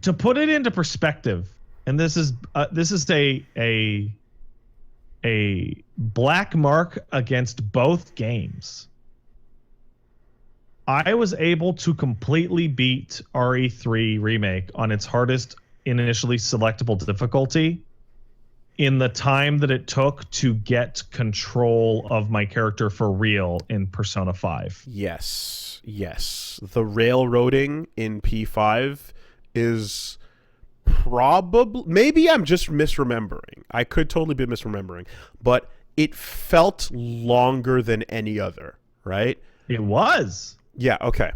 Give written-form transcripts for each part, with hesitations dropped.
to put it into perspective, and this is a black mark against both games. I was able to completely beat RE3 Remake on its hardest initially selectable difficulty in the time that it took to get control of my character for real in Persona 5. Yes. The railroading in P5 is probably... Maybe I'm just misremembering. I could totally be misremembering. But it felt longer than any other, right? It was. Yeah, okay.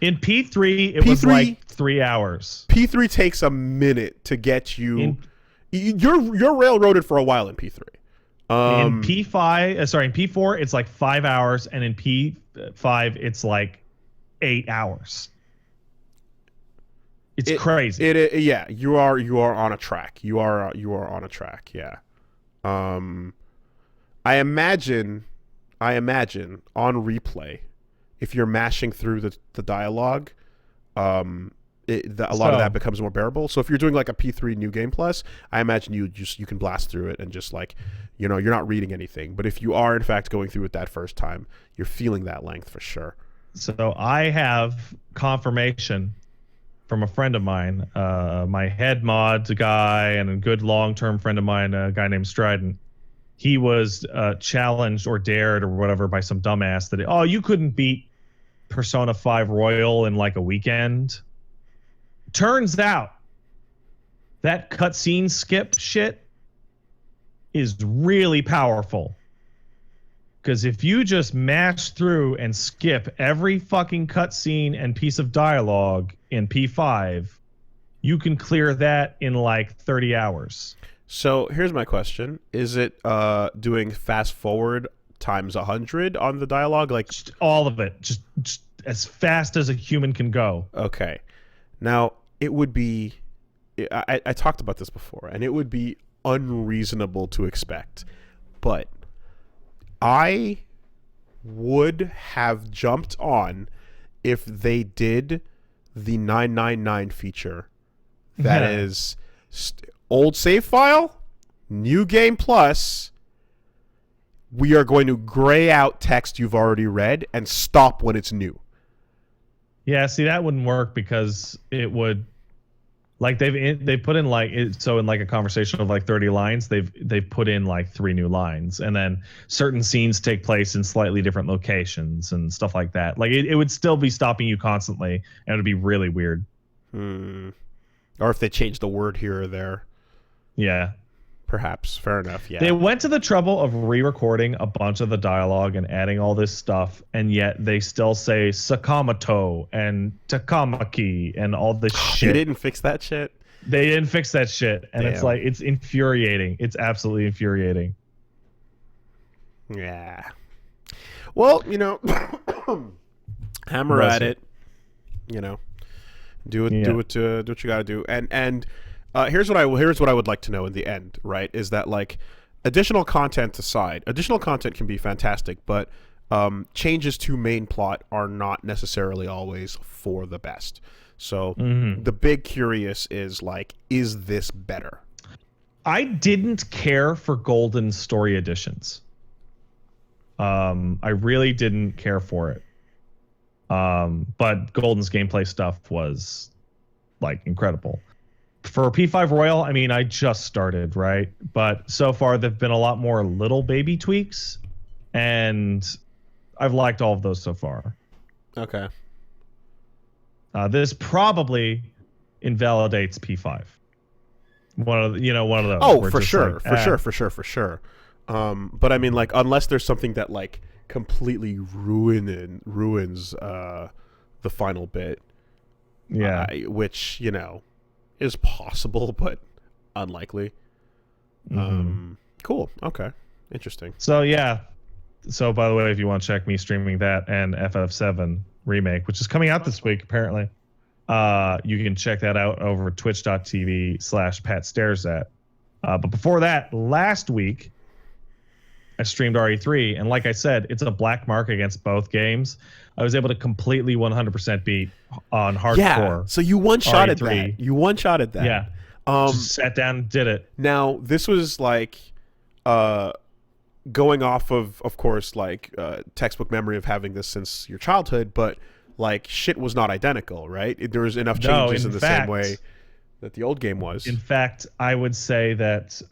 In P3, it was like 3 hours. P3 takes a minute to get you... You're railroaded for a while in P3. In P4, it's like 5 hours, and in P5, it's like 8 hours. It's crazy. Yeah, you are on a track. You are on a track. Yeah. I imagine on replay, if you're mashing through the dialogue, a lot of that becomes more bearable. So if you're doing like a P3 New Game Plus, I imagine you can blast through it and just like, you're not reading anything. But if you are in fact going through it that first time, you're feeling that length for sure. So I have confirmation from a friend of mine, my head mod guy and a good long-term friend of mine, a guy named Strident. He was challenged or dared or whatever by some dumbass that, you couldn't beat Persona 5 Royal in like a weekend. Turns out that cutscene skip shit is really powerful. Because if you just mash through and skip every fucking cutscene and piece of dialogue in P5, you can clear that in like 30 hours. So here's my question. Is it doing fast forward times 100 on the dialogue? Like just all of it. Just as fast as a human can go. Okay. Now, it would be... I talked about this before, and it would be unreasonable to expect. But I would have jumped on if they did the 999 feature. That is old save file, new game plus. We are going to gray out text you've already read and stop when it's new. Yeah, see, that wouldn't work because it would, like they've put in like so in like a conversation of like 30 lines, they've put in like 3 new lines, and then certain scenes take place in slightly different locations and stuff like that. Like it would still be stopping you constantly, and it would be really weird. Or if they change the word here or there. Yeah. Perhaps. Fair enough, yeah. They went to the trouble of re-recording a bunch of the dialogue and adding all this stuff, and yet they still say Sakamoto and Takamaki and all this shit. They didn't fix that shit? They didn't fix that shit. And Damn. It's like, it's infuriating. It's absolutely infuriating. Yeah. Well, hammer at it. Do what you gotta do. And here's what I would like to know in the end, right? Is that like additional content aside, additional content can be fantastic, but changes to main plot are not necessarily always for the best. So the big curious is like, is this better? I didn't care for Golden Story Editions. I really didn't care for it. But Golden's gameplay stuff was like incredible. For P5 Royal, I mean, I just started, right? But so far, there've been a lot more little baby tweaks, and I've liked all of those so far. Okay. This probably invalidates P5. One of those. Oh, for sure, for sure. But I mean, like, unless there's something that like completely ruins the final bit. Yeah. Which is possible, but unlikely. Cool. Okay. Interesting. So yeah. So by the way, if you want to check me streaming that and FF7 Remake, which is coming out this week apparently, you can check that out over twitch.tv/PatStaresAt. But before that, last week, I streamed RE3, and like I said, it's a black mark against both games. I was able to completely 100% beat on hardcore. Yeah. So you one-shotted RE3. that. You one-shotted that. Yeah. Just sat down and did it. Now, this was like going off of course, like textbook memory of having this since your childhood, but like shit was not identical, right? There was enough changes in the same way that the old game was. In fact, I would say that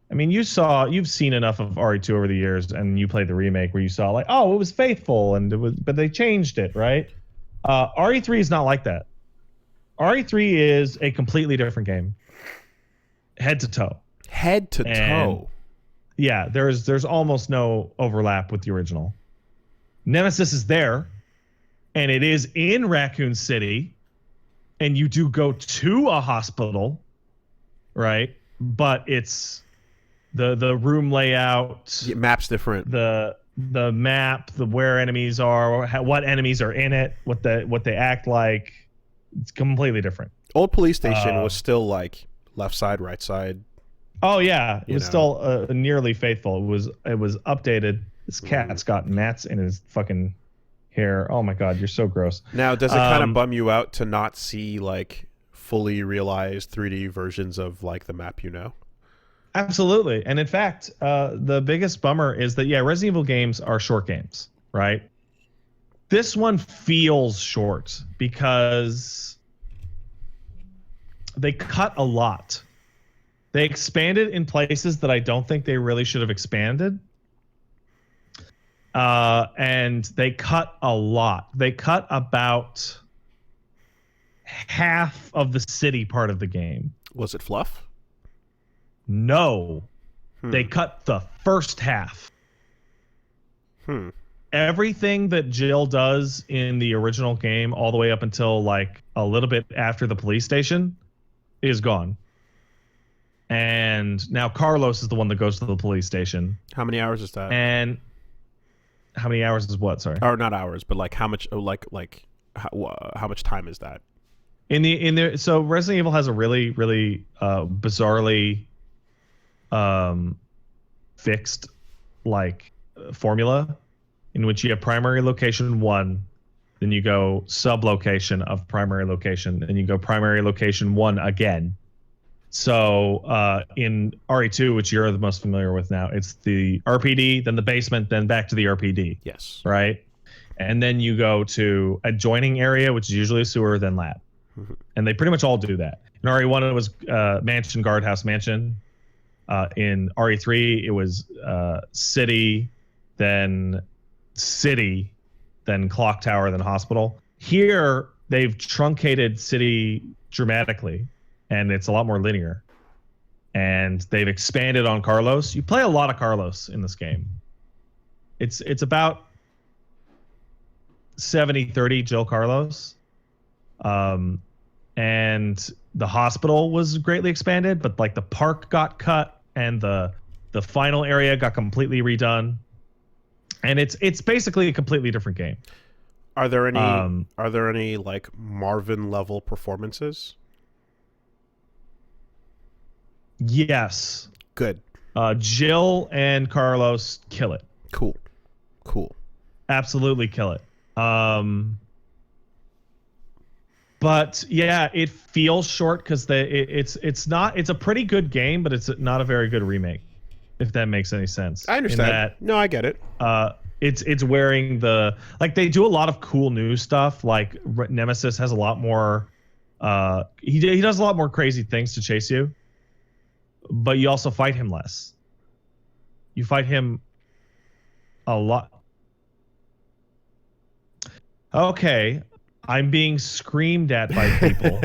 I mean, you've seen enough of RE2 over the years, and you played the remake where you saw like, oh, it was faithful, but they changed it, right? RE3 is not like that. RE3 is a completely different game, head to toe. Head to toe. Yeah, there's almost no overlap with the original. Nemesis is there, and it is in Raccoon City, and you do go to a hospital, right? But it's the room layout, map's different. The map, the where enemies are, what enemies are in it, what they act like. It's completely different. Old police station was still like left side, right side. Oh yeah, it was still nearly faithful. It was updated. This cat's got gnats in his fucking hair. Oh my god, you're so gross. Now, does it kind of bum you out to not see like fully realized 3D versions of like the map, you know? Absolutely. And in fact, the biggest bummer is that Resident Evil games are short games, right? This one feels short because they cut a lot. They expanded in places that I don't think they really should have expanded. And they cut a lot. They cut about half of the city part of the game. Was it fluff? No. They cut the first half. Everything that Jill does in the original game, all the way up until like a little bit after the police station, is gone. And now Carlos is the one that goes to the police station. How many hours is that? And how many hours is what? Sorry. Or not hours, but like how much? How much time is that? So Resident Evil has a really bizarrely fixed like formula in which you have primary location 1, then you go sub location of primary location, and you go primary location 1 again. So in RE2, which you're the most familiar with now, it's the RPD, then the basement, then back to the RPD. Yes. Right? And then you go to adjoining area, which is usually a sewer, then lab. And they pretty much all do that. In RE1, it was mansion, guardhouse, mansion. In RE3, it was city, then clock tower, then hospital. Here, they've truncated city dramatically, and it's a lot more linear. And they've expanded on Carlos. You play a lot of Carlos in this game. It's about 70-30 Jill Carlos. And the hospital was greatly expanded, but like the park got cut and the final area got completely redone. And it's basically a completely different game. Are there any like Marvin level performances? Yes. Good. Jill and Carlos kill it. Cool. Absolutely kill it. But yeah, it feels short because it's a pretty good game, but it's not a very good remake, if that makes any sense. I understand. No, I get it. It's wearing they do a lot of cool new stuff. Like Nemesis has a lot more. He does a lot more crazy things to chase you, but you also fight him less. You fight him a lot. Okay. I'm being screamed at by people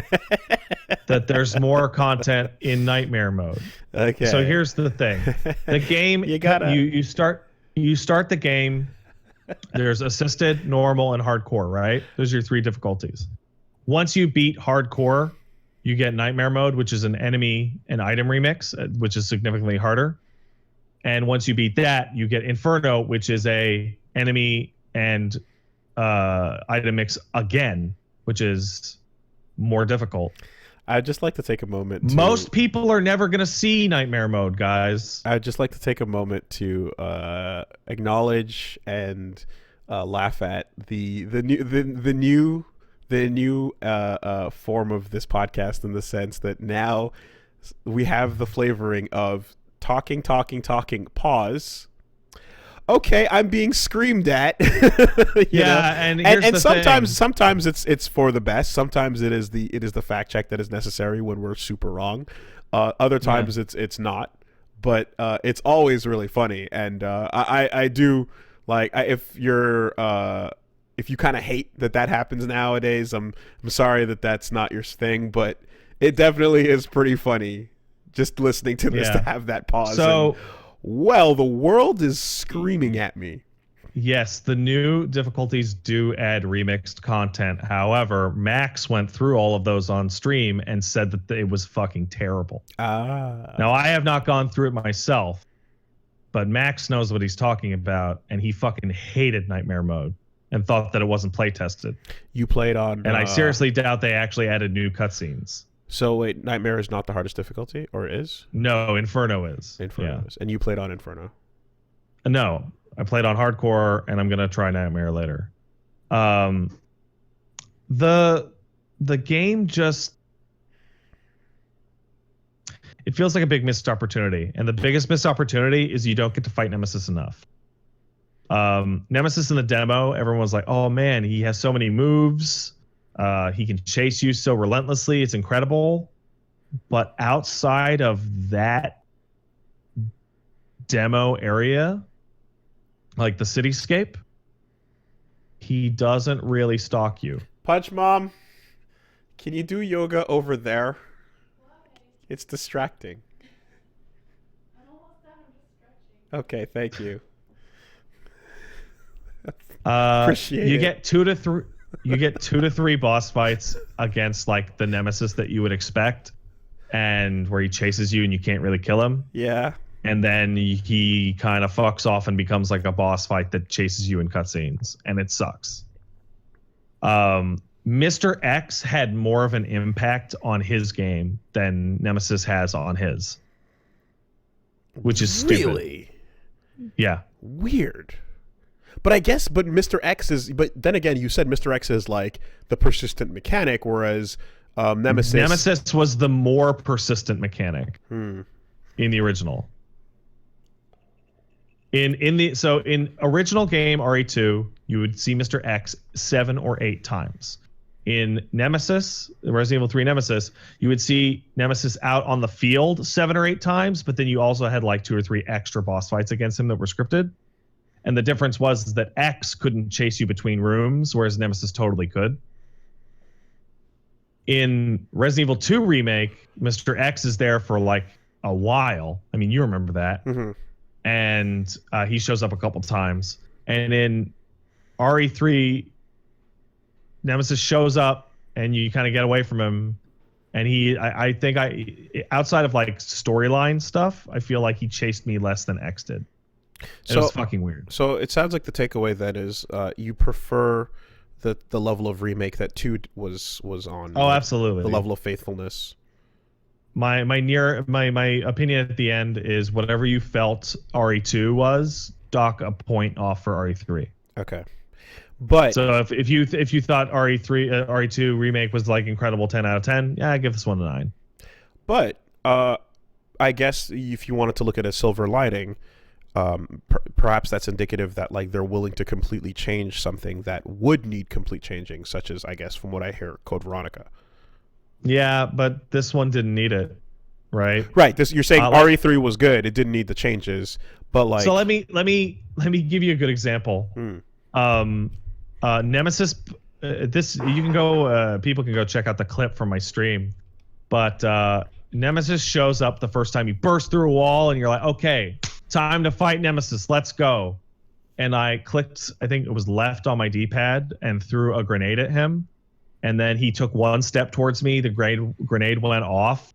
that there's more content in nightmare mode. Okay. So here's the thing. The game you start the game, there's assisted, normal, and hardcore, right? Those are your 3 difficulties. Once you beat hardcore, you get nightmare mode, which is an enemy and item remix, which is significantly harder. And once you beat that, you get Inferno, which is a enemy and item mix again, which is more difficult. I'd just like to take a moment to... Most people are never going to see Nightmare Mode, guys. I'd just like to take a moment to acknowledge and laugh at the new form of this podcast, in the sense that now we have the flavoring of talking, pause. Okay, I'm being screamed at. And here's and the sometimes it's for the best. Sometimes it is the fact check that is necessary when we're super wrong. Other times it's not, but it's always really funny. And I do like, if you kind of hate that happens nowadays. I'm sorry that's not your thing, but it definitely is pretty funny just listening to this, to have that pause. So. Well, the world is screaming at me. Yes, the new difficulties do add remixed content. However, Max went through all of those on stream and said that it was fucking terrible. Now, I have not gone through it myself, but Max knows what he's talking about, and he fucking hated Nightmare Mode and thought that it wasn't play tested. You played on... And I seriously doubt they actually added new cutscenes. So wait, Nightmare is not the hardest difficulty, or is? No, Inferno is. Inferno is. And you played on Inferno? No, I played on Hardcore, and I'm gonna try Nightmare later. The game just, it feels like a big missed opportunity, and the biggest missed opportunity is you don't get to fight Nemesis enough. Nemesis in the demo, everyone was like, "Oh man, he has so many moves. He can chase you so relentlessly. It's incredible." But outside of that demo area, like the cityscape, he doesn't really stalk you. Punch Mom, can you do yoga over there? It's distracting. Okay, thank you. Appreciate you it. get 2 to 3. You get 2 to 3 boss fights against like the Nemesis that you would expect, and where he chases you and you can't really kill him. Yeah. And then he kind of fucks off and becomes like a boss fight that chases you in cutscenes, and it sucks. Mr. X had more of an impact on his game than Nemesis has on his, which is stupid. Really? Yeah. Weird. But Mr. X is, but then again, you said Mr. X is like the persistent mechanic, whereas Nemesis was the more persistent mechanic in the original. In original game RE2, you would see Mr. X 7 or 8 times. In Nemesis, Resident Evil 3 Nemesis, you would see Nemesis out on the field 7 or 8 times, but then you also had like 2 or 3 extra boss fights against him that were scripted. And the difference was that X couldn't chase you between rooms, whereas Nemesis totally could. In Resident Evil 2 Remake, Mr. X is there for like a while. I mean, you remember that. Mm-hmm. And he shows up a couple times. And in RE3, Nemesis shows up and you kind of get away from him. And I think outside of like storyline stuff, I feel like he chased me less than X did. It was fucking weird. So it sounds like the takeaway then is you prefer the level of remake that 2 was on. Oh, absolutely. The level of faithfulness. My opinion at the end is whatever you felt RE2 was, dock a point off for RE3. Okay. But so if you thought RE2 remake was like incredible 10 out of 10, yeah, I give this one a 9. But I guess if you wanted to look at a silver lining, perhaps that's indicative that like they're willing to completely change something that would need complete changing, such as, I guess from what I hear, Code Veronica. Yeah, but this one didn't need it, right? Right. You're saying RE3 was good; it didn't need the changes, but like. So let me give you a good example. Nemesis. This you can go. People can go check out the clip from my stream, but Nemesis shows up the first time you burst through a wall, and you're like, okay, time to fight Nemesis. Let's go. And I clicked, I think it was left on my D-pad, and threw a grenade at him. And then he took one step towards me. The grenade went off.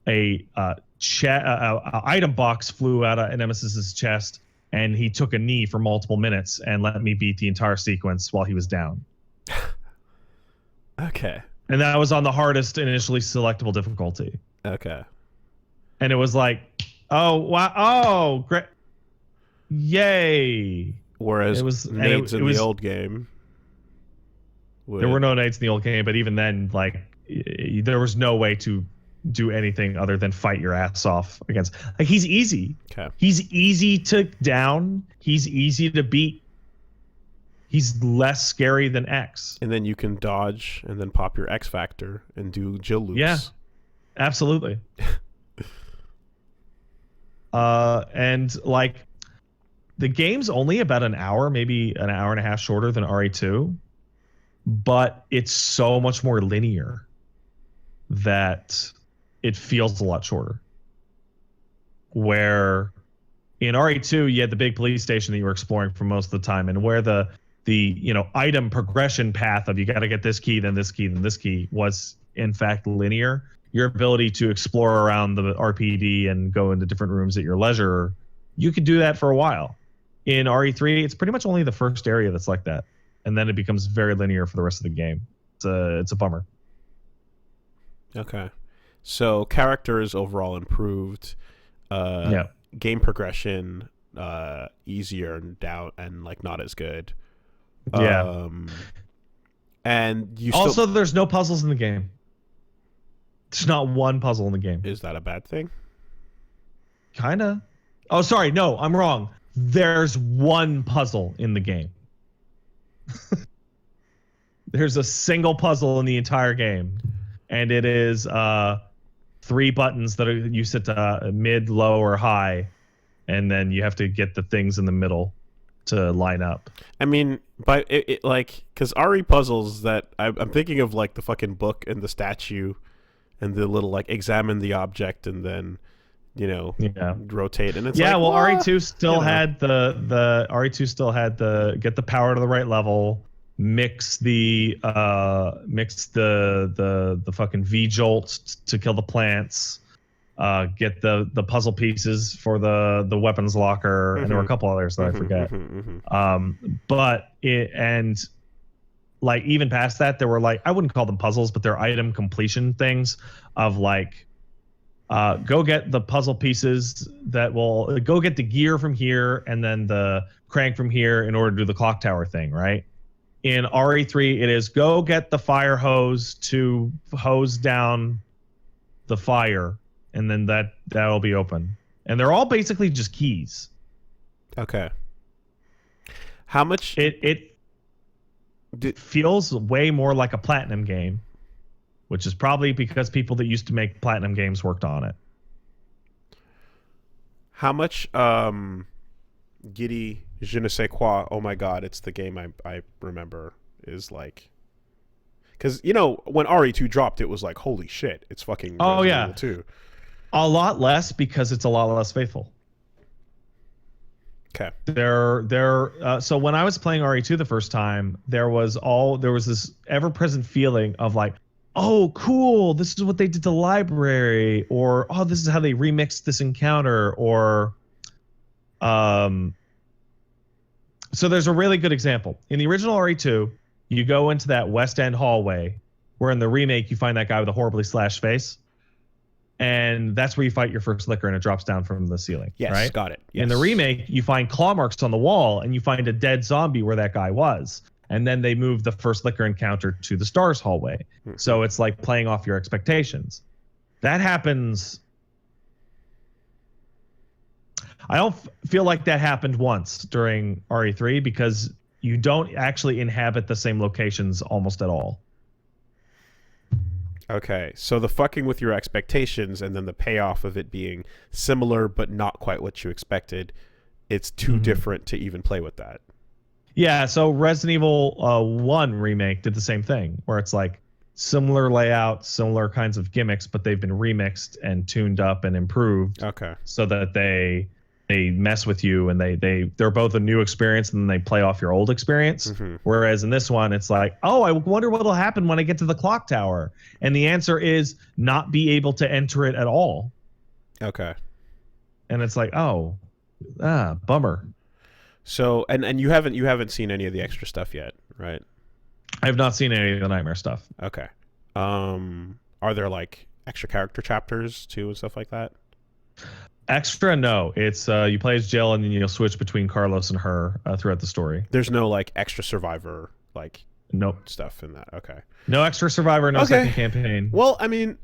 A item box flew out of Nemesis's chest, and he took a knee for multiple minutes and let me beat the entire sequence while he was down. Okay. And that was on the hardest initially selectable difficulty. Okay. And it was like, oh wow, oh great, yay! Whereas It was nades in the old game. There were no nades in the old game, but even then, like, there was no way to do anything other than fight your ass off against. Like, he's easy. Okay. He's easy to down. He's easy to beat. He's less scary than X. And then you can dodge and then pop your X factor and do Jill loops. Yeah, absolutely. And like, the game's only about an hour, maybe an hour and a half shorter than RE2, but it's so much more linear that it feels a lot shorter. Where in RE2 you had the big police station that you were exploring for most of the time, and where the item progression path of you got to get this key, then this key, then this key was in fact linear. Your ability to explore around the RPD and go into different rooms at your leisure, you could do that for a while. In RE3, it's pretty much only the first area that's like that, and then it becomes very linear for the rest of the game. It's a bummer. Okay, so characters overall improved. Yeah. Game progression easier and down and like not as good. Yeah. And you also there's no puzzles in the game. There's not one puzzle in the game. Is that a bad thing? Kinda. Oh, sorry. No, I'm wrong. There's one puzzle in the game. There's a single puzzle in the entire game, and it is 3 buttons that you set to mid, low, or high, and then you have to get the things in the middle to line up. I mean, but it like, because RE puzzles that I'm thinking of, like the fucking book and the statue, and the little like examine the object and then rotate, and it's RE2 still had the RE2 still had the get the power to the right level, mix the fucking V jolt to kill the plants, get the puzzle pieces for the weapons locker, and there were a couple others that I forget. But like, even past that, there were, like, I wouldn't call them puzzles, but they're item completion things of like, go get the puzzle pieces that will go get the gear from here and then the crank from here in order to do the clock tower thing, right? In RE3, it is go get the fire hose to hose down the fire, and then that'll be open. And they're all basically just keys. Okay. How much it feels way more like a Platinum game, which is probably because people that used to make Platinum games worked on it. How much giddy je ne sais quoi, oh my god, it's the game I remember, is like, because when RE2 dropped, it was like, holy shit, it's fucking Resident Evil 2. A lot less, because it's a lot less faithful. Okay. So when I was playing RE2 the first time, there was this ever-present feeling of like, oh, cool, this is what they did to the library, or oh, this is how they remixed this encounter, or so there's a really good example. In the original RE2, you go into that West End hallway, where in the remake you find that guy with a horribly slashed face, and that's where you fight your first licker, and it drops down from the ceiling. Yes, right? Got it. Yes. In the remake, you find claw marks on the wall, and you find a dead zombie where that guy was. And then they move the first licker encounter to the stars hallway. So it's like playing off your expectations. That happens. I don't feel like that happened once during RE3, because you don't actually inhabit the same locations almost at all. Okay, so the fucking with your expectations and then the payoff of it being similar but not quite what you expected, it's too different to even play with that. Yeah, so Resident Evil 1 remake did the same thing, where it's like similar layout, similar kinds of gimmicks, but they've been remixed and tuned up and improved. Okay. So that they mess with you, and they're both a new experience, and then they play off your old experience. Whereas in this one, it's like, oh, I wonder what'll happen when I get to the clock tower, and the answer is not be able to enter it at all. Okay. And it's like, oh, bummer. So and you haven't seen any of the extra stuff yet, right? I have not seen any of the nightmare stuff. Okay. Are there like extra character chapters too and stuff like that? Extra, no. It's you play as Jill, and then you'll switch between Carlos and her throughout the story. There's no like extra survivor like Nope. stuff in that. Okay. No extra survivor, no second campaign. Well, I mean,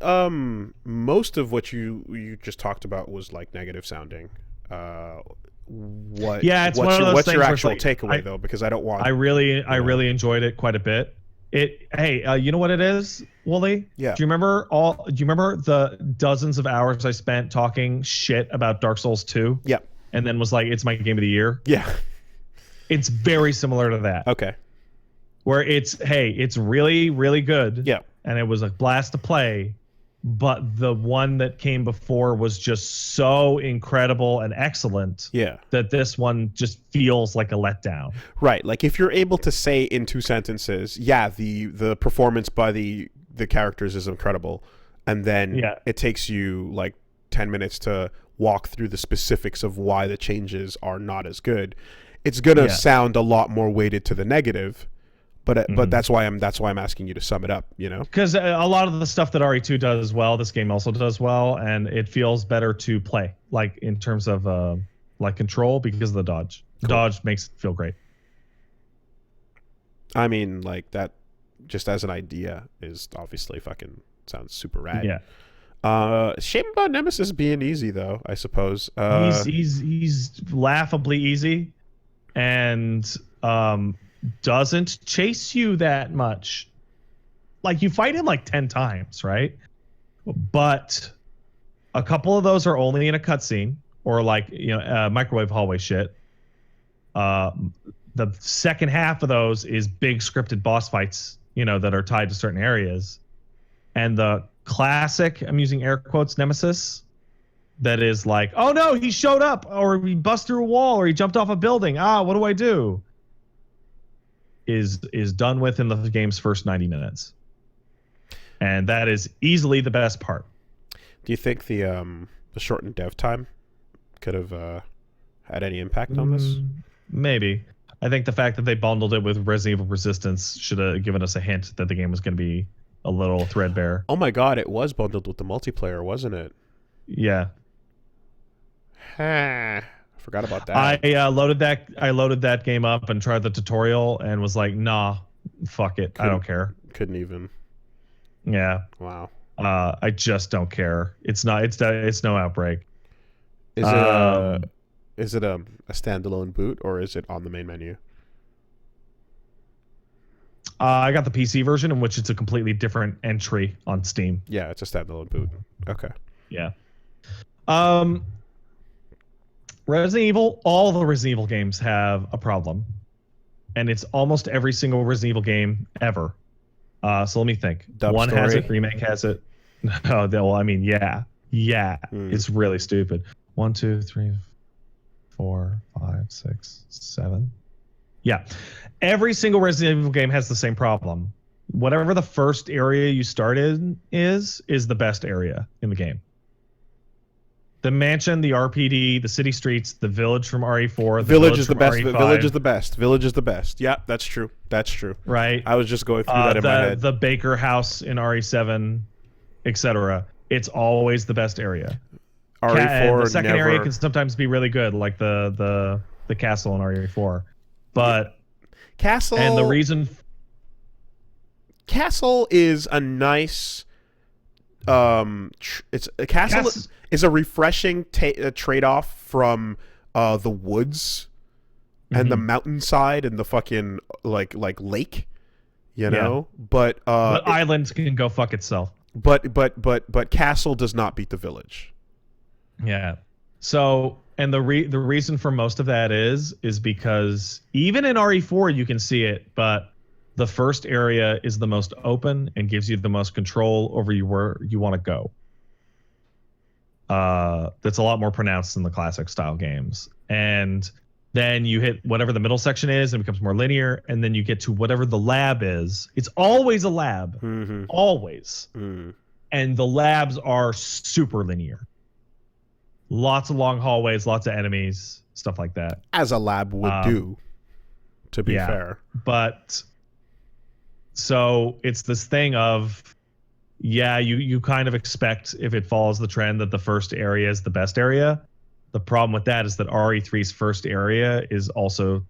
most of what you just talked about was like negative sounding. What's your actual takeaway though? Because I don't want. I really enjoyed it quite a bit. You know what it is, Woolie? Yeah. Do you remember the dozens of hours I spent talking shit about Dark Souls 2? Yeah. And then was like, it's my game of the year. Yeah. It's very similar to that. Okay. Where it's really, really good. Yeah. And it was a blast to play, but the one that came before was just so incredible and excellent. Yeah. That this one just feels like a letdown. Right. Like if you're able to say in 2 sentences, yeah, the performance by the characters is incredible, and then it takes you like 10 minutes to walk through the specifics of why the changes are not as good, it's gonna sound a lot more weighted to the negative. But that's why I'm asking you to sum it up, you know? Because a lot of the stuff that RE2 does well, this game also does well, and it feels better to play, like in terms of like control, because of the dodge. Cool. Dodge makes it feel great. I mean, like that, just as an idea, is obviously fucking sounds super rad. Yeah. Shame about Nemesis being easy though, I suppose. He's laughably easy, and doesn't chase you that much. Like you fight him like 10 times, right? But a couple of those are only in a cutscene or like microwave hallway shit. The second half of those is big scripted boss fights, that are tied to certain areas. And the classic, I'm using air quotes, Nemesis, that is like, oh no, he showed up, or he bust through a wall, or he jumped off a building. What do I do? Is done with in the game's first 90 minutes. And that is easily the best part. Do you think the shortened dev time could have had any impact on this? Maybe. I think the fact that they bundled it with Resident Evil Resistance should have given us a hint that the game was going to be a little threadbare. Oh my god, it was bundled with the multiplayer, wasn't it? Yeah. Forgot about that. I loaded that game up and tried the tutorial and was like, nah, fuck it. I don't care. Couldn't even. Yeah. Wow. I just don't care. It's no Outbreak. Is it a standalone boot, or is it on the main menu? I got the PC version, in which it's a completely different entry on Steam. Yeah, it's a standalone boot. Okay. Yeah. Resident Evil, all the Resident Evil games have a problem. And it's almost every single Resident Evil game ever. So let me think. One has it, remake has it. No, well, I mean, yeah. It's really stupid. 1, 2, 3, 4, 5, 6, 7. Yeah. Every single Resident Evil game has the same problem. Whatever the first area you start in is the best area in the game. The mansion, the RPD, the city streets, the village from RE4. Village is the best. The village is the best. Village is the best. Yeah, that's true. That's true. Right. I was just going through that in my head. The Baker House in RE7, etc. It's always the best area. RE4. The second area can sometimes be really good, like the castle in RE4. But castle and the reason castle is a nice castle is a refreshing trade-off from the woods and the mountainside and the fucking like lake, but islands can go fuck itself. But castle does not beat the village. Yeah. So, and the reason for most of that is because even in RE4 you can see it, but the first area is the most open and gives you the most control over where you want to go. That's a lot more pronounced in the classic style games. And then you hit whatever the middle section is and it becomes more linear, and then you get to whatever the lab is. It's always a lab. Mm-hmm. Always. Mm. And the labs are super linear. Lots of long hallways, lots of enemies, stuff like that. As a lab would do, to be fair. But so it's this thing of yeah, you kind of expect, if it follows the trend, that the first area is the best area. The problem with that is that RE3's first area is also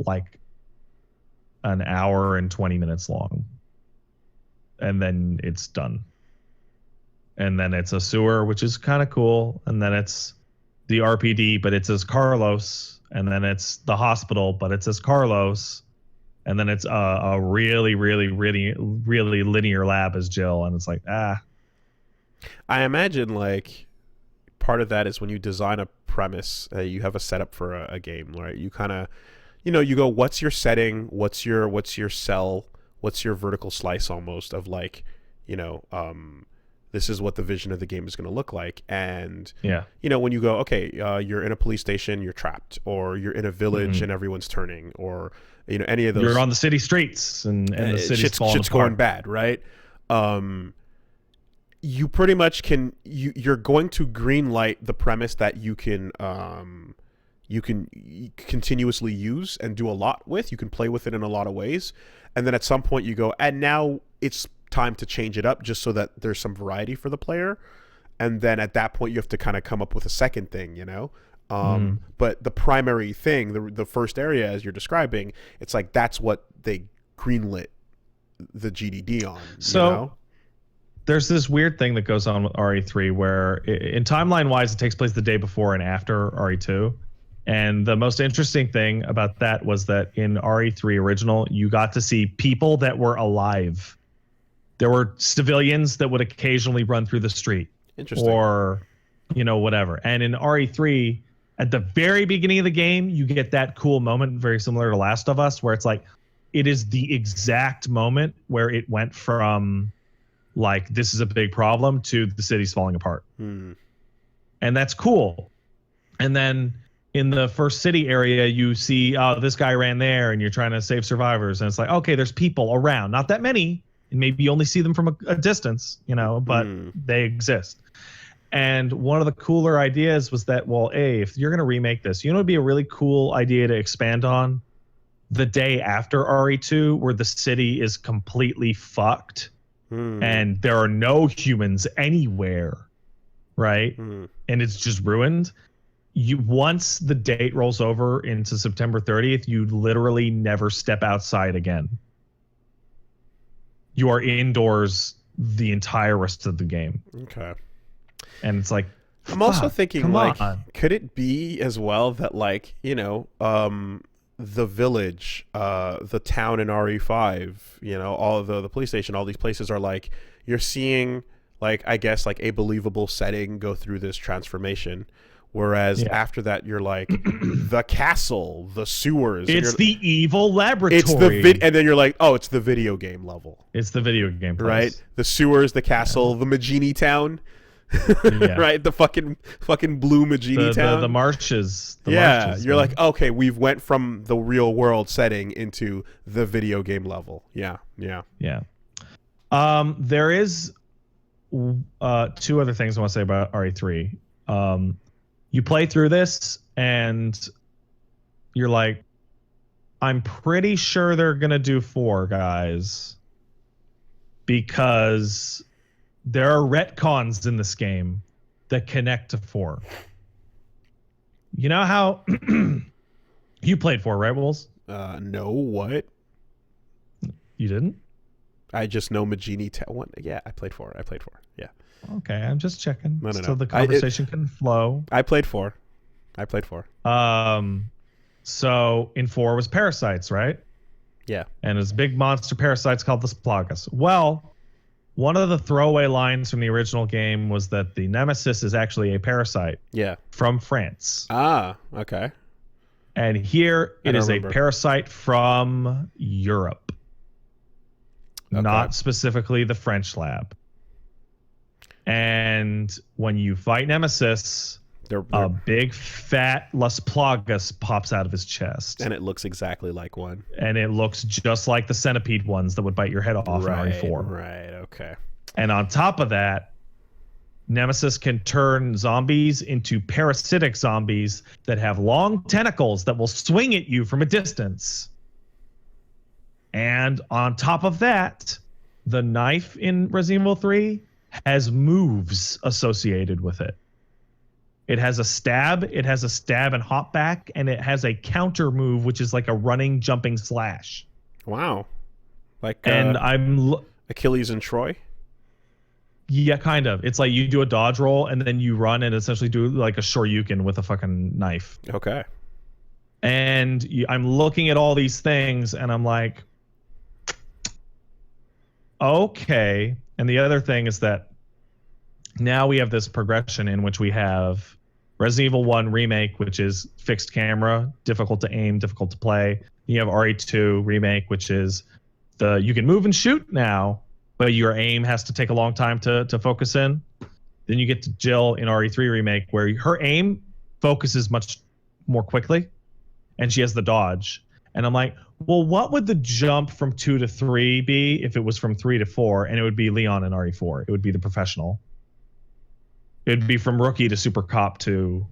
like an hour and 20 minutes long. And then it's done. And then it's a sewer, which is kind of cool. And then it's the RPD, but it's as Carlos. And then it's the hospital, but it's as Carlos. And then it's a really, really, really, really linear lab as Jill. And it's like, I imagine like part of that is when you design a premise, you have a setup for a game, right? You kind of, you go, what's your setting? What's your cell? What's your vertical slice almost of like, this is what the vision of the game is going to look like. And, when you go, okay, you're in a police station, you're trapped, or you're in a village and everyone's turning, or, any of those. You're on the city streets and the city's falling shit's apart. going bad, right? You pretty much you're going to green light the premise that you can continuously use and do a lot with. You can play with it in a lot of ways. And then at some point you go, and now it's time to change it up just so that there's some variety for the player. And then at that point you have to kind of come up with a second thing, But the primary thing, the first area as you're describing, it's like that's what they greenlit the GDD on. So there's this weird thing that goes on with RE3 where in timeline wise it takes place the day before and after RE2. And the most interesting thing about that was that in RE3 original, you got to see people that were alive. There were civilians that would occasionally run through the street. Interesting. Or, whatever. And in RE3, at the very beginning of the game, you get that cool moment, very similar to Last of Us, where it's like, it is the exact moment where it went from, like, this is a big problem to the city's falling apart. And that's cool. And then in the first city area, you see, oh, this guy ran there and you're trying to save survivors. And it's like, okay, there's people around. Not that many. And maybe you only see them from a distance, but they exist. And one of the cooler ideas was that, well, if you're going to remake this, it'd be a really cool idea to expand on the day after RE2 where the city is completely fucked and there are no humans anywhere, right? And it's just ruined. Once the date rolls over into September 30th, you literally never step outside again. You are indoors the entire rest of the game. Okay. And it's like, I'm also thinking, like, on. Could it be as well that, like, the village, the town in RE5, all of the police station, all these places are like, you're seeing, like, I guess, like a believable setting go through this transformation. Whereas after that, you're like, the castle, the sewers. It's the evil laboratory. It's and then you're like, oh, it's the video game level. It's the video game place. Right? The sewers, the castle, the Magini town. Right? The fucking blue Magini town. The marshes. You're like, okay, we've went from the real world setting into the video game level. Yeah. There is two other things I want to say about RE3. You play through this and you're like, I'm pretty sure they're going to do 4, guys, because there are retcons in this game that connect to 4. You know how you played 4, right, Wolves? No, what? You didn't? I just know Magini Town. Yeah, I played 4. Yeah. Okay, I'm just checking. No. So the conversation can flow. I played 4. So in 4 was parasites, right? Yeah. And it's big monster parasites called the Plagas. Well, one of the throwaway lines from the original game was that the Nemesis is actually a parasite. Yeah. From France. Ah, okay. And here it is a parasite from Europe. Okay. Not specifically the French lab. And when you fight Nemesis, a big fat Las Plagas pops out of his chest. And it looks exactly like one. And it looks just like the centipede ones that would bite your head off in RE4. Right, okay. And on top of that, Nemesis can turn zombies into parasitic zombies that have long tentacles that will swing at you from a distance. And on top of that, the knife in Resident Evil 3 has moves associated with it. It has a stab, and hop back, and it has a counter move, which is like a running, jumping slash. Wow. Like and Achilles and Troy? Yeah, kind of. It's like you do a dodge roll, and then you run and essentially do like a shoryuken with a fucking knife. Okay. And I'm looking at all these things, and I'm like, okay. And the other thing is that now we have this progression in which we have Resident Evil 1 Remake, which is fixed camera, difficult to aim, difficult to play. You have RE2 Remake, which is you can move and shoot now, but your aim has to take a long time to focus in. Then you get to Jill in RE3 Remake, where her aim focuses much more quickly, and she has the dodge. And I'm like, well, what would the jump from 2 to 3 be if it was from 3 to 4? And it would be Leon in RE4. It would be the professional. It would be from rookie to super cop to,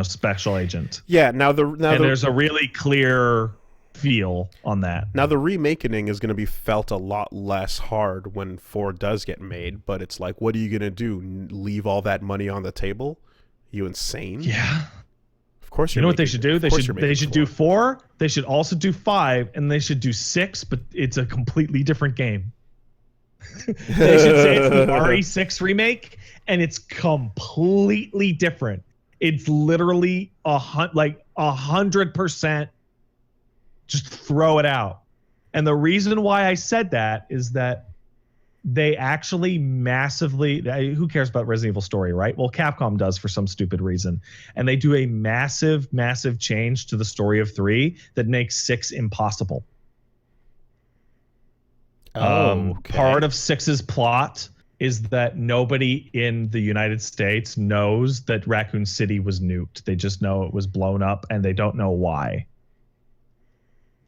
special agent. Yeah. There's a really clear feel on that. Now the remaking is going to be felt a lot less hard when 4 does get made, but it's like, what are you going to do? Leave all that money on the table? You insane? Yeah. Of course you know what they should do? They should do 4, they should also do 5, and they should do 6, but it's a completely different game. They should say it's the RE6 remake, and it's completely different. It's literally 100% just throw it out. And the reason why I said that is that they actually massively, who cares about Resident Evil story, right? Well, Capcom does for some stupid reason. And they do a massive, massive change to the story of 3 that makes 6 impossible. Okay. Part of 6's plot is that nobody in the United States knows that Raccoon City was nuked. They just know it was blown up, and they don't know why.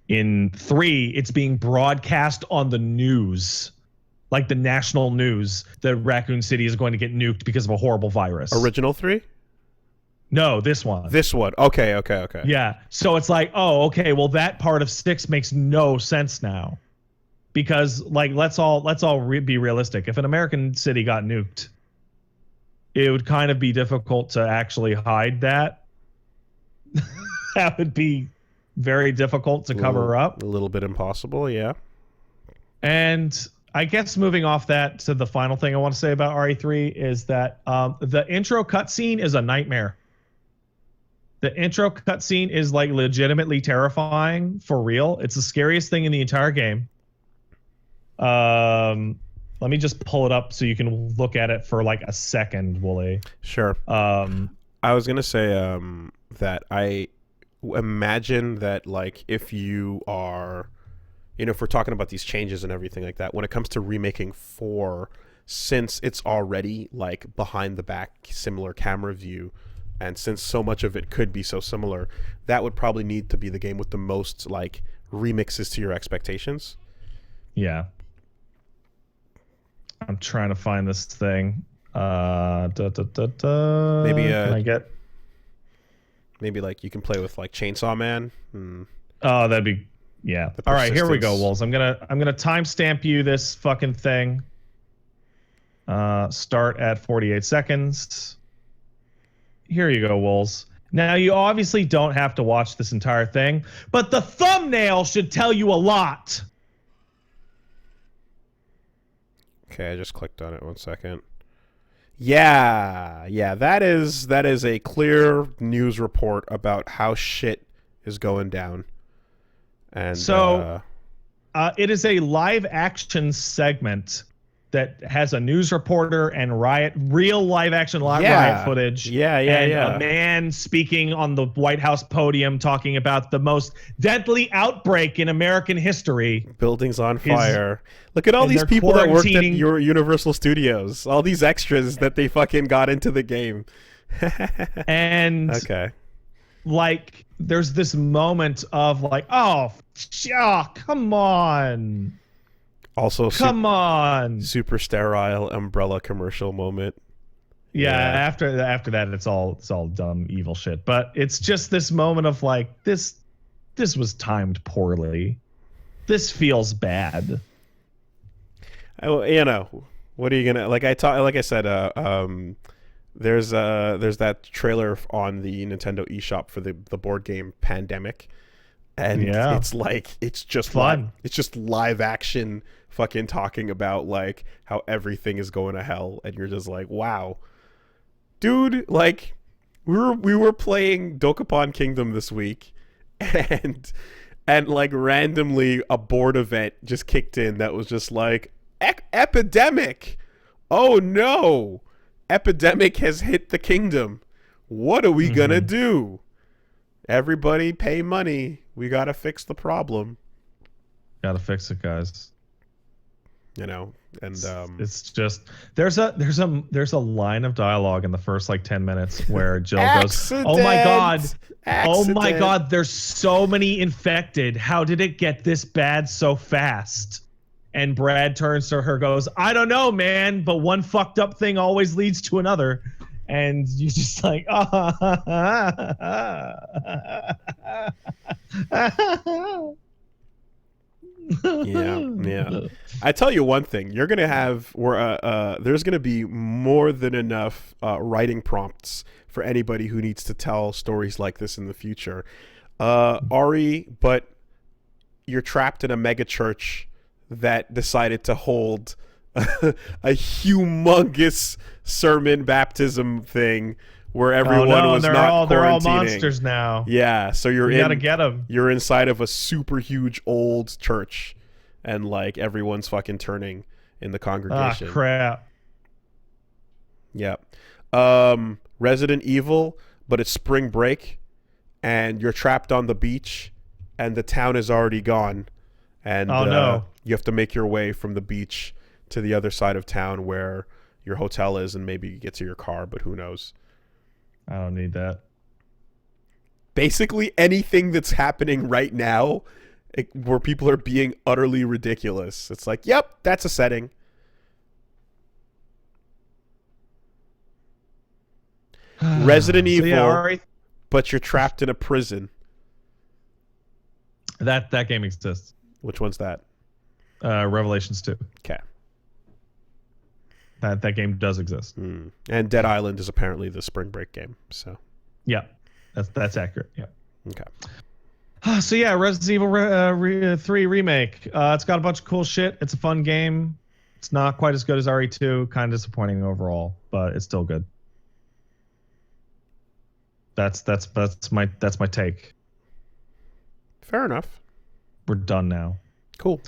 In 3, it's being broadcast on the news, like the national news, that Raccoon City is going to get nuked because of a horrible virus. Original 3? No, this one. This one. Okay. Yeah. So it's like, oh, okay, well, that part of 6 makes no sense now. Because, like, let's all be realistic. If an American city got nuked, it would kind of be difficult to actually hide that. That would be very difficult to cover up. A little bit impossible, yeah. And I guess moving off that to the final thing I want to say about RE3 is that the intro cutscene is a nightmare. The intro cutscene is like legitimately terrifying for real. It's the scariest thing in the entire game. Let me just pull it up so you can look at it for like a second, Woolie. Sure. I was gonna say that I imagine that, like, if you are, if we're talking about these changes and everything like that, when it comes to remaking 4, since it's already like behind the back similar camera view, and since so much of it could be so similar, that would probably need to be the game with the most like remixes to your expectations. Yeah. I'm trying to find this thing. Maybe like you can play with like Chainsaw Man. Oh, that'd be yeah. All right, here we go, Wolves. I'm gonna timestamp you this fucking thing. Start at 48 seconds. Here you go, Wolves. Now you obviously don't have to watch this entire thing, but the thumbnail should tell you a lot. Okay, I just clicked on it. 1 second. Yeah, that is a clear news report about how shit is going down. And so it is a live action segment that has a news reporter and real live action riot footage. Yeah. A man speaking on the White House podium talking about the most deadly outbreak in American history. Buildings on fire. Look at all these people that worked at your Universal Studios. All these extras that they fucking got into the game. And okay. Like, there's this moment of like, oh, come on. Also, come on, super sterile umbrella commercial moment. Yeah, after that, it's all dumb, evil shit. But it's just this moment of like, this was timed poorly. This feels bad. You know, what are you gonna like? Like I said, there's that trailer on the Nintendo eShop for the board game Pandemic, and Yeah, it's like fun. it's just live action fucking talking about like how everything is going to hell, and you're just like, wow, dude, like we were playing Dokapon Kingdom this week, and like randomly a board event just kicked in that was just like epidemic. Oh no, epidemic has hit the kingdom. What are we gonna do? Everybody pay money. We gotta fix the problem. Gotta fix it, guys. You know, and it's just there's a line of dialogue in the first like 10 minutes where Jill goes, "Oh my god, oh my god, there's so many infected. How did it get this bad so fast?" And Brad turns to her, goes, "I don't know, man, but one fucked up thing always leads to another." And you're just like, yeah. I tell you one thing, you're gonna have there's gonna be more than enough writing prompts for anybody who needs to tell stories like this in the future. Ari, but you're trapped in a mega church that decided to hold a humongous sermon baptism thing where everyone was they're not all quarantining. they're all monsters now. Yeah, so You gotta get them. You're inside of a super huge old church, and like everyone's fucking turning in the congregation. Ah, crap. Yeah. Resident Evil, but it's spring break, and you're trapped on the beach, and the town is already gone, and you have to make your way from the beach to the other side of town where your hotel is, and maybe get to your car, but who knows? I don't need that. Basically anything that's happening right now where people are being utterly ridiculous. It's like, yep, that's a setting. Resident Evil, but you're trapped in a prison. That game exists. Which one's that? Revelations 2. Okay. That game does exist. And Dead Island is apparently the spring break game. So yeah, that's accurate. Yeah. Okay. So yeah, Resident Evil 3 remake. It's got a bunch of cool shit. It's a fun game. It's not quite as good as RE2. Kind of disappointing overall, but it's still good. That's my take. Fair enough. We're done now. Cool.